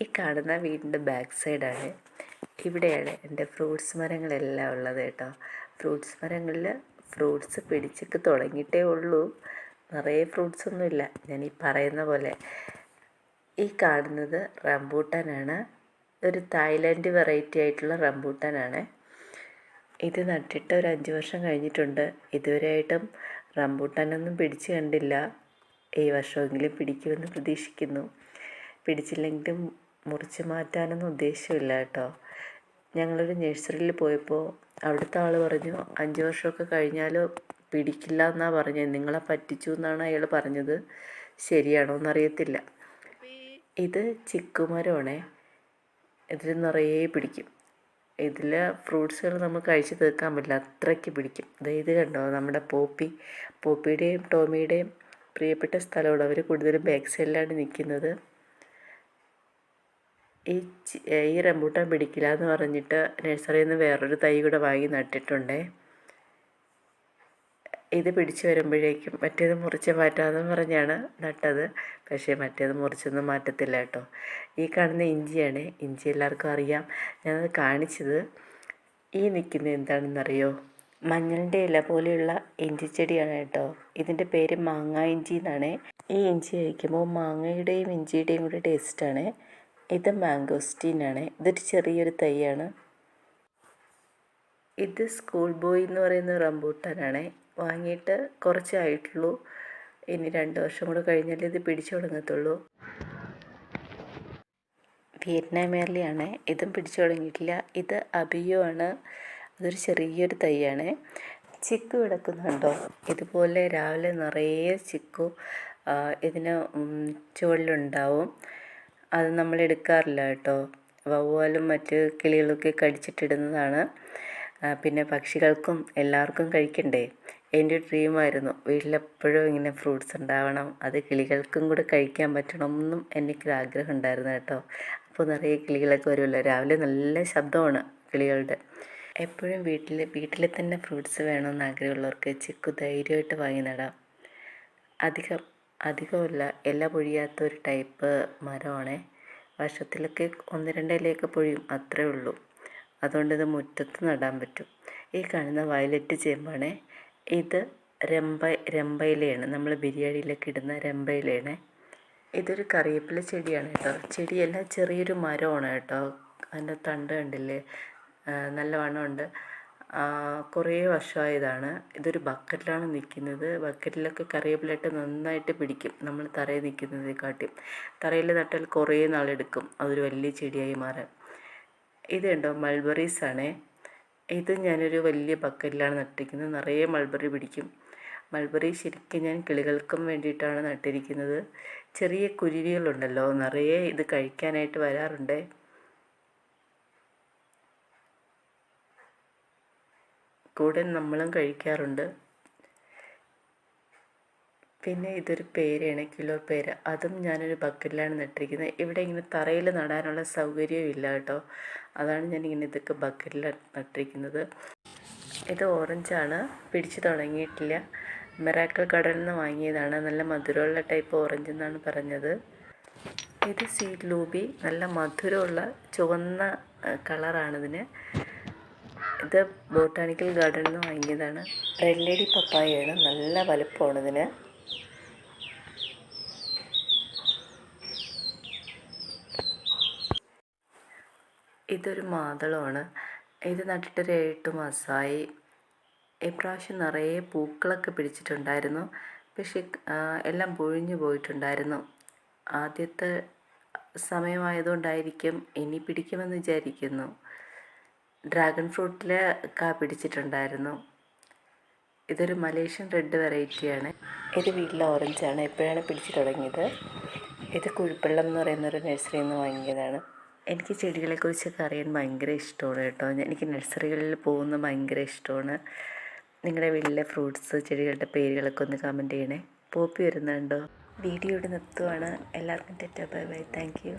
ഈ കാണുന്ന വീടിൻ്റെ ബാക്ക് സൈഡാണ്. ഇവിടെയാണ് എൻ്റെ ഫ്രൂട്ട്സ് മരങ്ങളെല്ലാം ഉള്ളത് കേട്ടോ. ഫ്രൂട്ട്സ് മരങ്ങളിൽ ഫ്രൂട്ട്സ് പിടിച്ചൊക്കെ തുടങ്ങിയിട്ടേ ഉള്ളൂ. നിറയെ ഫ്രൂട്ട്സ് ഒന്നുമില്ല. ഞാൻ ഈ പറയുന്ന പോലെ. ഈ കാണുന്നത് റംബൂട്ടാനാണ്. ഒരു തായ്ലാൻഡ് വെറൈറ്റി ആയിട്ടുള്ള റംബൂട്ടാനാണ്. ഇത് നട്ടിട്ട് ഒരു 5 വർഷം കഴിഞ്ഞിട്ടുണ്ട്. ഇതുവരെയായിട്ടും റംബൂട്ടാനൊന്നും പിടിച്ച് കണ്ടില്ല. ഈ വർഷമെങ്കിലും പിടിക്കുമെന്ന് പ്രതീക്ഷിക്കുന്നു. പിടിച്ചില്ലെങ്കിലും മുറിച്ച് മാറ്റാനൊന്നും ഉദ്ദേശമില്ല കേട്ടോ. ഞങ്ങളൊരു നഴ്സറിയിൽ പോയപ്പോൾ അവിടുത്തെ ആൾ പറഞ്ഞു 5 വർഷമൊക്കെ കഴിഞ്ഞാൽ പിടിക്കില്ല എന്നാണ് പറഞ്ഞത്. നിങ്ങളെ പറ്റിച്ചു എന്നാണ് അയാൾ പറഞ്ഞത്. ശരിയാണോ എന്നറിയത്തില്ല. ഇത് ചിക്കുമരമാണേ. ഇതിൽ നിറയെ പിടിക്കും. ഇതിൽ ഫ്രൂട്ട്സുകൾ നമ്മൾ കഴിച്ച് തീർക്കാൻ പറ്റില്ല, അത്രയ്ക്ക് പിടിക്കും. ഇത് കണ്ടോ, നമ്മുടെ പോപ്പിയുടെയും ടോമിയുടെയും പ്രിയപ്പെട്ട സ്ഥലമാണ്. അവർ കൂടുതലും ബാക്ക് സൈഡിലാണ് നിൽക്കുന്നത്. ഈ റംബൂട്ടാൻ പിടിക്കില്ല എന്ന് പറഞ്ഞിട്ട് നഴ്സറിയിൽ നിന്ന് വേറൊരു തൈ കൂടെ വാങ്ങി നട്ടിട്ടുണ്ടേ. ഇത് പിടിച്ച് വരുമ്പോഴേക്കും മറ്റേത് മുറിച്ച് മാറ്റാമെന്ന് പറഞ്ഞാണ് നട്ടത്. പക്ഷേ മറ്റേത് മുറിച്ചൊന്നും മാറ്റത്തില്ല കേട്ടോ. ഈ കാണുന്ന ഇഞ്ചിയാണ്. ഇഞ്ചി എല്ലാവർക്കും അറിയാം. ഞാനത് കാണിച്ചത്. ഈ നിൽക്കുന്നത് എന്താണെന്നറിയോ? മഞ്ഞളിൻ്റെ ഇല പോലെയുള്ള ഇഞ്ചിച്ചെടിയാണ് കേട്ടോ. ഇതിൻ്റെ പേര് മാങ്ങ ഇഞ്ചി എന്നാണ്. ഈ ഇഞ്ചി കഴിക്കുമ്പോൾ മാങ്ങയുടെയും ഇഞ്ചിയുടെയും കൂടി ടേസ്റ്റാണ്. ഇത് മാംഗോസ്റ്റീനാണ്. ഇതൊരു ചെറിയൊരു തൈയാണ്. ഇത് സ്കൂൾ ബോയ് എന്ന് പറയുന്ന റംബൂട്ടാനാണ്. വാങ്ങിയിട്ട് കുറച്ചായിട്ടുള്ളൂ. ഇനി 2 വർഷം കൂടെ കഴിഞ്ഞാൽ ഇത് പിടിച്ചു തുടങ്ങത്തുള്ളൂ. വിയറ്റ്നാം ഏർലിയാണ്. ഇതും പിടിച്ചു തുടങ്ങിയിട്ടില്ല. ഇത് അബിയോ ആണ്. അതൊരു ചെറിയൊരു തൈയാണ്. ചിക്കു കിടക്കുന്നുണ്ടോ? ഇതുപോലെ രാവിലെ നിറയെ ചിക്കു ഇതിന് ചുവട്ടിലുണ്ടാവും. അത് നമ്മൾ എടുക്കാറില്ല കേട്ടോ. വവ്വാലും മറ്റ് കിളികളൊക്കെ കടിച്ചിട്ടിടുന്നതാണ്. പിന്നെ പക്ഷികൾക്കും എല്ലാവർക്കും കഴിക്കണ്ടേ. എൻ്റെ ഡ്രീമായിരുന്നു വീട്ടിലെപ്പോഴും ഇങ്ങനെ ഫ്രൂട്ട്സ് ഉണ്ടാവണം, അത് കിളികൾക്കും കൂടെ കഴിക്കാൻ പറ്റണം എന്നും എനിക്കൊരാഗ്രഹം ഉണ്ടായിരുന്നു കേട്ടോ. അപ്പോൾ നിറയെ കിളികളൊക്കെ വരുമല്ലോ. രാവിലെ നല്ല ശബ്ദമാണ് കിളികളുടെ. എപ്പോഴും വീട്ടിൽ തന്നെ ഫ്രൂട്ട്സ് വേണമെന്ന് ആഗ്രഹമുള്ളവർക്ക് ചിക്കു ധൈര്യമായിട്ട് വാങ്ങി നടാം. അധികമല്ല, ഇല പൊഴിയാത്ത ഒരു ടൈപ്പ് മരമാണേ. വർഷത്തിലൊക്കെ 1-2 ഇലയൊക്കെ പൊഴിയും, അത്രേ ഉള്ളൂ. അതുകൊണ്ട് ഇത് മുറ്റത്ത് നടാൻ പറ്റും. ഈ കാണുന്ന വയലറ്റ് ചേമ്പാണ്. ഇത് രമ്പയിലയാണ്. നമ്മൾ ബിരിയാണിയിലൊക്കെ ഇടുന്ന രമ്പയിലയാണ്. ഇതൊരു കറിവേപ്പില ചെടിയാണ് കേട്ടോ. ചെടിയല്ല, ചെറിയൊരു മരമാണ് കേട്ടോ. അതിൻ്റെ തണ്ട് കണ്ടില്ലേ, നല്ല വണ്ണമുണ്ട്. കുറേ വർഷമായതാണ്. ഇതൊരു ബക്കറ്റിലാണ് നിൽക്കുന്നത്. ബക്കറ്റിലൊക്കെ കറിവേപ്പിലയിട്ട് നന്നായിട്ട് പിടിക്കും. നമ്മൾ തറയിൽ നിൽക്കുന്നതിനെക്കാട്ടിയും. തറയിൽ നട്ടാൽ കുറേ നാളെടുക്കും അതൊരു വലിയ ചെടിയായി മാറാൻ. ഇത് കണ്ടോ, മൾബറീസാണേ. ഇത് ഞാനൊരു വലിയ ബക്കറ്റിലാണ് നട്ടിരിക്കുന്നത്. നിറയെ മൾബറി പിടിക്കും. മൾബറി ശരിക്കും ഞാൻ കിളികൾക്കും വേണ്ടിയിട്ടാണ് നട്ടിരിക്കുന്നത്. ചെറിയ കുരുവികളുണ്ടല്ലോ, നിറയെ ഇത് കഴിക്കാനായിട്ട് വരാറുണ്ട്. കൂടെ നമ്മളും കഴിക്കാറുണ്ട്. പിന്നെ ഇതൊരു പേരയാണ്, കിലോ പേര. അതും ഞാനൊരു ബക്കറ്റിലാണ് നട്ടിരിക്കുന്നത്. ഇവിടെ ഇങ്ങനെ തറയിൽ നടാനുള്ള സൗകര്യവും ഇല്ല കേട്ടോ. അതാണ് ഞാനിങ്ങനെ ഇതൊക്കെ ബക്കറ്റിൽ നട്ടിരിക്കുന്നത്. ഇത് ഓറഞ്ചാണ്, പിടിച്ചു തുടങ്ങിയിട്ടില്ല. മിറാക്കിൾ ഗാർഡനിൽ നിന്ന് വാങ്ങിയതാണ്. നല്ല മധുരമുള്ള ടൈപ്പ് ഓറഞ്ച് എന്നാണ് പറഞ്ഞത്. ഇത് സീഡ് ലൂബി, നല്ല മധുരമുള്ള ചുവന്ന കളറാണിതിന്. ഇത് ബോട്ടാണിക്കൽ ഗാർഡനിൽ നിന്ന് വാങ്ങിയതാണ്. റെഡ് ലേഡി പപ്പായയാണ്, നല്ല വലുപ്പമാണ് ഇതിന്. ഇതൊരു മാതളമാണ്. ഇത് നട്ടിട്ടൊരു 7-8 മാസമായി. ഇപ്രാവശ്യം നിറയെ പൂക്കളൊക്കെ പിടിച്ചിട്ടുണ്ടായിരുന്നു. പക്ഷേ എല്ലാം പൊഴിഞ്ഞു പോയിട്ടുണ്ടായിരുന്നു. ആദ്യത്തെ സമയമായതുകൊണ്ടായിരിക്കും. ഇനി പിടിക്കുമെന്ന് വിചാരിക്കുന്നു. ഡ്രാഗൺ ഫ്രൂട്ടിൽ പിടിച്ചിട്ടുണ്ടായിരുന്നു. ഇതൊരു മലേഷ്യൻ റെഡ് വെറൈറ്റിയാണ്. ഇത് വീട്ടിലെ ഓറഞ്ചാണ്. എപ്പോഴാണ് പിടിച്ചു തുടങ്ങിയത്. ഇത് കുഴിപ്പള്ളം എന്ന് പറയുന്നൊരു നഴ്സറിയിൽ നിന്ന് വാങ്ങിയതാണ്. എനിക്ക് ചെടികളെക്കുറിച്ചൊക്കെ അറിയാൻ ഭയങ്കര ഇഷ്ടമാണ് കേട്ടോ. എനിക്ക് നഴ്സറികളിൽ പോകുന്നത് ഭയങ്കര ഇഷ്ടമാണ്. നിങ്ങളുടെ വീട്ടിലെ ഫ്രൂട്ട്സ് ചെടികളുടെ പേരുകളൊക്കെ ഒന്ന് കമൻറ്റ് ചെയ്യണേ. പോപ്പി വരുന്നുണ്ടോ? വീഡിയോ ഇവിടെ നിർത്തുവാണ്. എല്ലാവർക്കും Tata, bye bye, thank you.